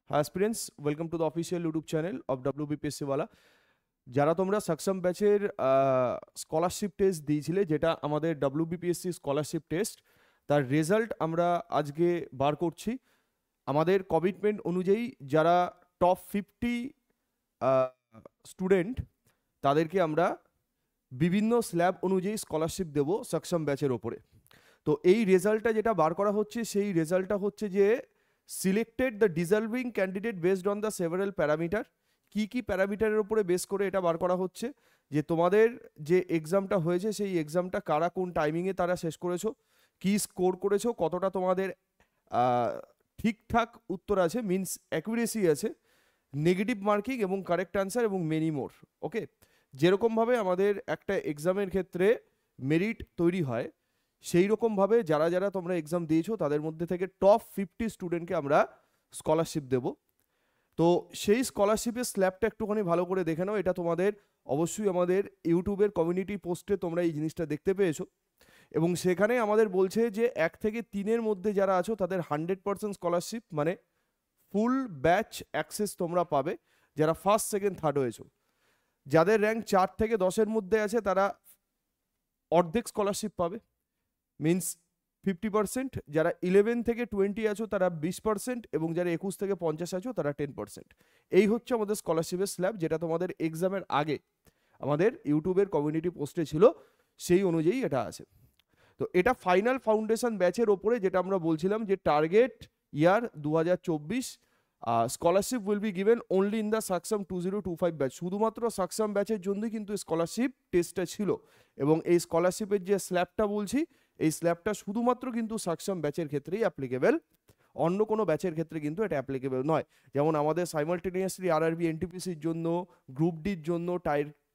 Hi aspirants, welcome to the official YouTube channel of WBPSC ওয়ালা। যারা তোমরা সাকসাম ব্যাচের স্কলারশিপ টেস্ট দিয়েছিলে, যেটা আমাদের WBPSC স্কলারশিপ টেস্ট, তার রেজাল্ট আমরা আজকে বার করছি। আমাদের কমিটমেন্ট অনুযায়ী যারা টপ 50 স্টুডেন্ট, তাদেরকে আমরা বিভিন্ন স্ল্যাব অনুযায়ী স্কলারশিপ দেবো সাকসাম ব্যাচের ওপরে। তো এই রেজাল্টটা যেটা বার করা হচ্ছে, সেই রেজাল্টটা হচ্ছে যে selected the deserving candidate based on the several parameter. কি কি প্যারামিটারের উপরে বেস করে এটা বার করা হচ্ছে, যে তোমাদের যে এক্সামটা হয়েছে সেই এক্সামটা কারা কোন টাইমিংয়ে তারা শেষ করেছো, কি স্কোর করেছো, কতটা তোমাদের ঠিকঠাক উত্তর আছে, মিনস অ্যাকুরেসি আছে, নেগেটিভ মার্কিং এবং কারেক্ট অ্যান্সার এবং মেনি মোর। ওকে, যেরকমভাবে আমাদের একটা এক্সামের ক্ষেত্রে মেরিট তৈরি হয়, সেই রকমভাবে যারা যারা তোমরা এক্সাম দিয়েছো তাদের মধ্যে থেকে টপ 50 স্টুডেন্টকে আমরা স্কলারশিপ দেব। তো সেই স্কলারশিপের স্ল্যাবটা একটুখানি ভালো করে দেখে নাও। এটা তোমাদের অবশ্যই আমাদের ইউটিউবের কমিউনিটি পোস্টে তোমরা এই জিনিসটা দেখতে পেয়েছো, এবং সেখানে আমাদের বলছে যে 1 থেকে 3-এর মধ্যে যারা আছো তাদের 100% স্কলারশিপ, মানে ফুল ব্যাচ অ্যাক্সেস তোমরা পাবে যারা ফার্স্ট সেকেন্ড থার্ড হয়েছো। যাদের র্যাঙ্ক 4 থেকে 10-এর মধ্যে আছে তারা অর্ধেক স্কলারশিপ পাবে, মিনস 50%। যারা 11 থেকে 20 আছো তারা 20%, এবং যারা 21 থেকে 50 আছো তারা 10%। এই হচ্ছে আমাদের স্কলারশিপের স্ল্যাব, যেটা তোমাদের এক্সামের আগে আমাদের ইউটিউবের কমিউনিটি পোস্টে ছিল, সেই অনুযায়ী এটা আছে। তো এটা ফাইনাল ফাউন্ডেশন ব্যাচের ওপরে, যেটা আমরা বলছিলাম যে target year 2024 scholarship will be given only in the Saksham 2025 batch. শুধুমাত্র সাকসাম ব্যাচের জন্যই কিন্তু স্কলারশিপ টেস্টটা ছিল, এবং এই স্কলারশিপের যে স্ল্যাবটা বলছি, এই স্ল্যাবটা শুধুমাত্র কিন্তু সাকসাম ব্যাচের ক্ষেত্রেই অ্যাপ্লিকেবল, অন্য কোনো ব্যাচের ক্ষেত্রে কিন্তু এটা অ্যাপ্লিকেবল নয়। যেমন আমাদের সাইমালটেনিয়াসলি আরআরবি এনটিপিসির জন্য, গ্রুপ ডির জন্য,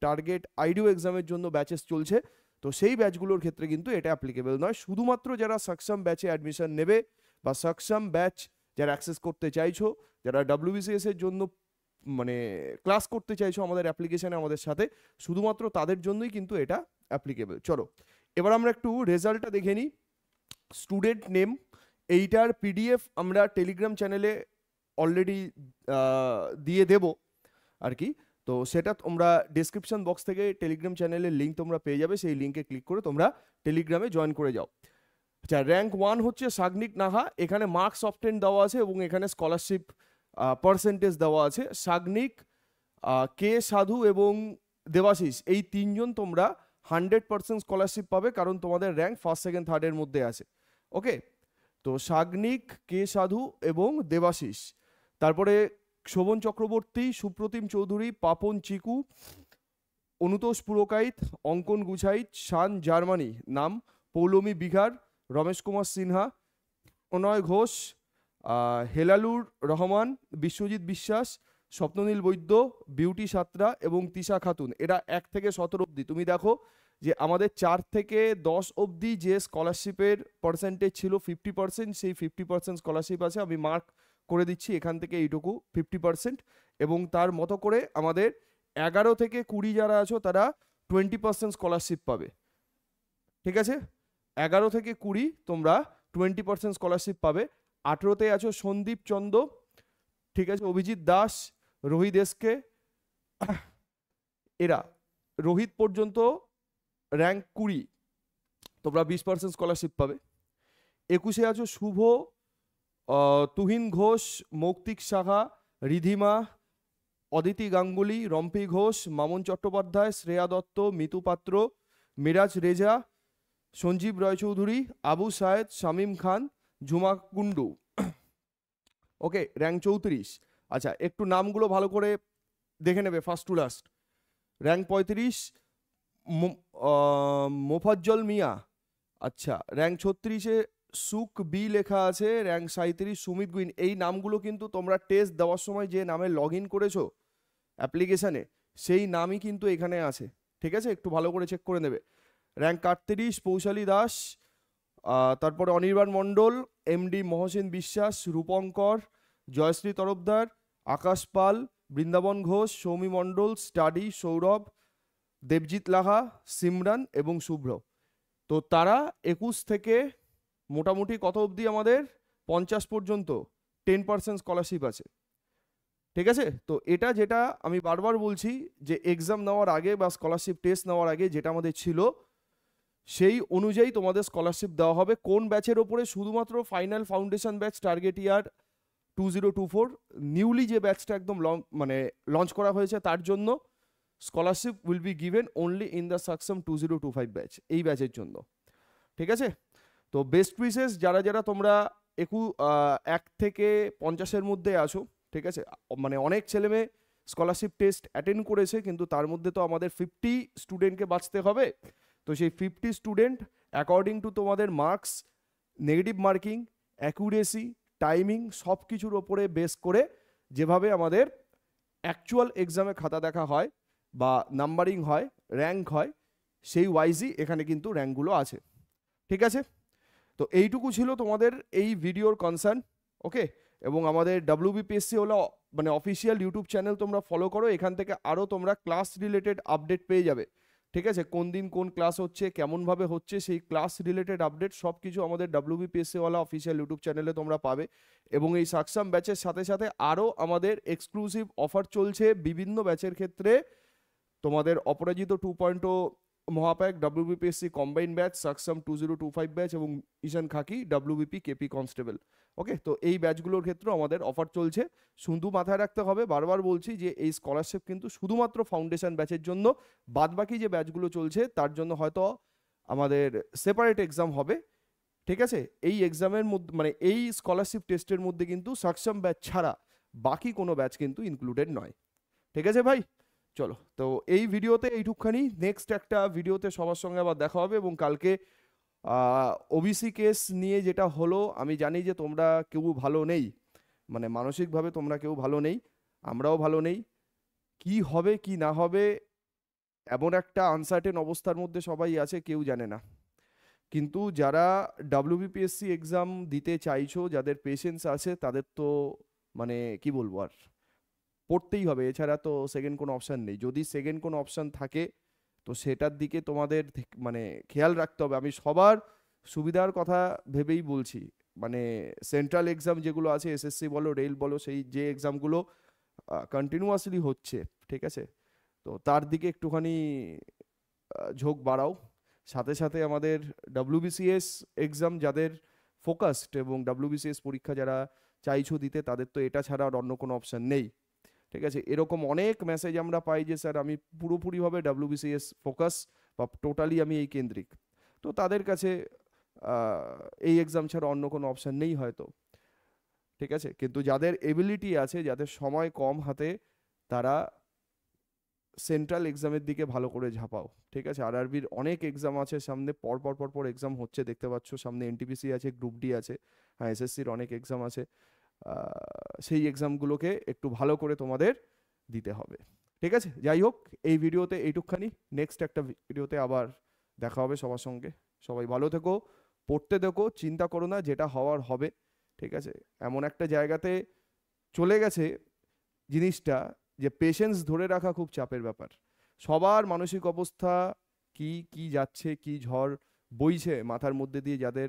টার্গেট আইডিও এক্সামের জন্য ব্যাচেস চলছে, তো সেই ব্যাচগুলোর ক্ষেত্রে কিন্তু এটা অ্যাপ্লিকেবল নয়। শুধুমাত্র যারা সাকসাম ব্যাচে অ্যাডমিশন নেবে বা সাকসাম ব্যাচ যারা অ্যাক্সেস করতে চাইছো, যারা WBCS এর জন্য মানে ক্লাস করতে চাইছো আমাদের অ্যাপ্লিকেশানে আমাদের সাথে, শুধুমাত্র তাদের জন্যই কিন্তু এটা অ্যাপ্লিকেবল। চলো এবার আমরা একটু রেজাল্টটা দেখে নিই। স্টুডেন্ট নেম, এইটার PDF আমরা টেলিগ্রাম চ্যানেলে অলরেডি দিয়ে দেব আর কি। তো সেটা তোমরা ডেসক্রিপশন বক্স থেকে টেলিগ্রাম চ্যানেলের লিঙ্ক তোমরা পেয়ে যাবে, সেই লিঙ্কে ক্লিক করে তোমরা টেলিগ্রামে জয়েন করে যাও। আচ্ছা, র্যাঙ্ক 1 হচ্ছে সাগনিক নাহা, এখানে মার্কস অফ 10 দেওয়া আছে এবং এখানে স্কলারশিপ পার্সেন্টেজ দেওয়া আছে। সাগনিক, কে সাধু এবং দেবাশিস, এই তিনজন তোমরা 100% স্কলারশিপ পাবে, কারণ তোমাদের র্যাঙ্ক ফার্স্ট সেকেন্ড থার্ডের মধ্যে আছে। ওকে, তো সাগনিক, কে সাধু এবং দেবাশিস। তারপরে শোভন চক্রবর্তী, সুপ্রতিম চৌধুরী, পাপন চিকু, অনুতোষ পুরকাইত, অঙ্কন গুছাইত, শান জার্মানি নাম, পৌলমী বিঘার, রমেশ কুমার সিনহা, অনয় ঘোষ, হেলালুর রহমান, বিশ্বজিৎ বিশ্বাস, স্বপ্ননীল বৈদ্য, বিউটি সাতরা এবং তিশা খাতুন। এরা 1 থেকে 17 অবধি। তুমি দেখো যে আমাদের 4 থেকে 10 অবধি যে স্কলারশিপের পার্সেন্টেজ ছিল 50%, সেই 50% স্কলারশিপ আছে। আমি মার্ক করে দিচ্ছি এখান থেকে এইটুকু 50%, এবং তার মতো করে আমাদের 11 থেকে 20 যারা আছো তারা 20% স্কলারশিপ পাবে। ঠিক আছে, 11 থেকে 20 তোমরা 20% স্কলারশিপ পাবে। 18তে আছো সন্দীপ চন্দ, ঠিক আছে, অভিজিৎ দাস, রোহিত এসকে, এরা রোহিত পর্যন্ত র্যাঙ্ক 20, তোমরা 20% স্কলারশিপ পাবে। 21-এ আছো শুভ, তুহিন ঘোষ, মৌক্তিক সাহা, রিধিমা, অদিতি গাঙ্গুলি, রম্পি ঘোষ, মামন চট্টোপাধ্যায়, শ্রেয়া দত্ত, মিতু পাত্র, মিরাজ রেজা, সঞ্জীব রায়চৌধুরী, আবু সায়েদ, শামিম খান, ঝুমা কুন্ডু। Okay, rank 34। আচ্ছা, একটু নামগুলো ভালো করে দেখে নেবে first to last. Rank 35 Mofazzal Mia. আচ্ছা, র্যাঙ্ক 36-এ সুক বি লেখা আছে। র্যাঙ্ক 37 সুমিত গুইন। এই নামগুলো কিন্তু তোমরা টেস্ট দেওয়ার সময় যে নামে লগ ইন করেছো অ্যাপ্লিকেশানে, সেই নামই কিন্তু এখানে আছে। ঠিক আছে, একটু ভালো করে চেক করে নেবে। র্যাঙ্ক 38 পৌশালী দাস, তারপরে অনির্বাণ মণ্ডল, MD মহসেন বিশ্বাস, রূপঙ্কর, জয়শ্রী তরফদার, আকাশ পাল, বৃন্দাবন ঘোষ, সৌমি মণ্ডল, স্টাডি, সৌরভ, দেবজিৎ লাহা, সিমরান এবং শুভ্র। তো তারা 21 থেকে মোটামুটি কত অবধি আমাদের 50 পর্যন্ত 10% স্কলারশিপ আছে। ঠিক আছে? তো এটা যেটা আমি বারবার বলছি যে এক্সাম নেওয়ার আগে বা স্কলারশিপ টেস্ট নেওয়ার আগে যেটা আমাদের ছিল সেই অনুযায়ী তোমাদের স্কলারশিপ দেওয়া হবে। কোন ব্যাচের ওপরে? শুধুমাত্র final foundation batch target year 2024 newly যে ব্যাচটা একদম মানে লঞ্চ করা হয়েছে তার জন্য scholarship will be given only in the Saksham 2025 batch, এই ব্যাচের জন্য। ঠিক আছে? তো বেস্ট উইশেস যারা যারা তোমরা 1 থেকে 50-এর মধ্যে আসো, ঠিক আছে? মানে অনেক ছেলেমেয়ে স্কলারশিপ টেস্ট অ্যাটেন্ড করেছে, কিন্তু তার মধ্যে তো আমাদের 50 স্টুডেন্টকে বাঁচতে হবে। তো সেই 50 স্টুডেন্ট অ্যাকর্ডিং টু তোমাদের marks, negative marking, accuracy, timing সব কিছুর ওপরে বেস করে যেভাবে আমাদের অ্যাকচুয়াল এক্সামে খাতা দেখা হয় বা নাম্বারিং হয়, র্যাঙ্ক হয়, সেই ওয়াইজই এখানে কিন্তু র্যাঙ্কগুলো আছে। ঠিক আছে? তো এইটুকু ছিল তোমাদের এই ভিডিওর কনসার্ন। ওকে? এবং আমাদের WBPSC হলো মানে অফিসিয়াল ইউটিউব চ্যানেল, তোমরা ফলো করো। এখান থেকে আরও তোমরা ক্লাস রিলেটেড আপডেট পেয়ে যাবে। ঠিক আছে? কোন দিন কোন ক্লাস হচ্ছে, কেমনভাবে হচ্ছে, সেই ক্লাস রিলেটেড আপডেট সব কিছু আমাদের WBPSC ওয়ালা অফিসিয়াল ইউটিউব চ্যানেলে তোমরা পাবে। এবং এই সাকসাম ব্যাচের সাথে সাথে আরও আমাদের এক্সক্লুসিভ অফার চলছে বিভিন্ন ব্যাচের ক্ষেত্রে। তোমাদের অপরাজিত 2.0 মহাপ্যাক, WBPSC combine batch, Saksham 2025 batch এবং ঈশান খাকি WBP কেপি কনস্টেবল। ওকে? তো এই ব্যাচগুলোর ক্ষেত্রেও আমাদের অফার চলছে। শুধু মাথায় রাখতে হবে, বারবার বলছি যে এই স্কলারশিপ কিন্তু শুধুমাত্র ফাউন্ডেশন ব্যাচের জন্য। বাদবাকি যে ব্যাচগুলো চলছে তার জন্য হয়তো আমাদের সেপারেট এক্সাম হবে। ঠিক আছে? এই এক্সামের মধ্যে মানে এই স্কলারশিপ টেস্টের মধ্যে কিন্তু সাকসাম ব্যাচ ছাড়া বাকি কোনো ব্যাচ কিন্তু ইনক্লুডেড নয়। ঠিক আছে ভাই? চলো, তো এই ভিডিওতে এইটুকখানি। নেক্সট একটা ভিডিওতে সবার সঙ্গে আবার দেখা হবে। এবং কালকে ওবিসি কেস নিয়ে যেটা হলো, আমি জানি যে তোমরা কেউ ভালো নেই, মানে মানসিকভাবে তোমরা কেউ ভালো নেই, আমরাও ভালো নেই। কি হবে কি না হবে এমন একটা আনসার্টেন অবস্থার মধ্যে সবাই আছে, কেউ জানে না। কিন্তু যারা WBPSC এক্সাম দিতে চাইছো, যাদের পেশেন্স আছে, তাদের তো মানে কি বলবো আর, পড়তেই হবে, এছাড়া তো সেকেন্ড কোনো অপশান নেই। যদি সেকেন্ড কোনো অপশান থাকে তো সেটার দিকে তোমাদের মানে খেয়াল রাখতে হবে। আমি সবার সুবিধার কথা ভেবেই বলছি। মানে সেন্ট্রাল এক্সাম যেগুলো আছে, SSC বলো, রেল বলো, সেই যে এক্সামগুলো কন্টিনিউয়াসলি হচ্ছে, ঠিক আছে, তো তার দিকে একটুখানি ঝোঁক বাড়াও। সাথে সাথে আমাদের WBCS এক্সাম যাদের ফোকাসড এবং WBCS পরীক্ষা যারা চাইছো দিতে, তাদের তো এটা ছাড়া আর অন্য কোনো অপশান নেই। ঠিক আছে? এরকম অনেক মেসেজ আমরা পাই যে স্যার আমি পুরোপুরিভাবে WBCS ফোকাস বা টোটালি আমি এই কেন্দ্রিক। তো তাদের কাছে এই এক্সাম ছাড়া অন্য কোনো অপশান নেই হয়তো। ঠিক আছে? কিন্তু যাদের এবিলিটি আছে, যাদের সময় কম হাতে, তারা সেন্ট্রাল এক্সামের দিকে ভালো করে ঝাঁপাও। ঠিক আছে? RRBর অনেক এক্সাম আছে সামনে, পর এক্সাম হচ্ছে, দেখতে পাচ্ছ। সামনে NTPC আছে, গ্রুপ ডি আছে, হ্যাঁ SSCর অনেক এক্সাম আছে। সেই এক্সামগুলোকে একটু ভালো করে তোমাদের দিতে হবে। ঠিক আছে? যাই হোক, এই ভিডিওতে এইটুকখানি। নেক্সট একটা ভিডিওতে আবার দেখা হবে সবার সঙ্গে। সবাই ভালো থেকো, পড়তে দেখো, চিন্তা করো না, যেটা হওয়ার হবে। ঠিক আছে? এমন একটা জায়গাতে চলে গেছে জিনিসটা যে পেশেন্স ধরে রাখা খুব চাপের ব্যাপার। সবার মানসিক অবস্থা কি কি যাচ্ছে, কি ঝড় বইছে মাথার মধ্যে দিয়ে, যাদের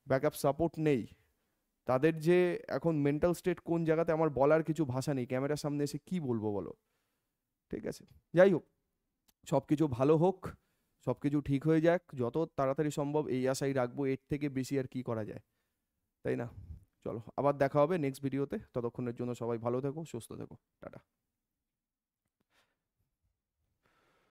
ব্যাকআপ সাপোর্ট নেই, তাদের যে এখন মেন্টাল স্টেট কোন জায়গাতে, আমার বলার কিছু ভাষা নেই। ক্যামেরার সামনে এসে কি বলবো বলো? ঠিক আছে? যাই হোক, সব কিছু ভালো হোক, সব কিছু ঠিক হয়ে যাক যত তাড়াতাড়ি সম্ভব, এই আশাই রাখবো। এর থেকে বেশি আর কি করা যায়, তাই না? চলো, আবার দেখা হবে নেক্সট ভিডিওতে। ততক্ষণের জন্য সবাই ভালো থেকো, সুস্থ থেকো, টাটা।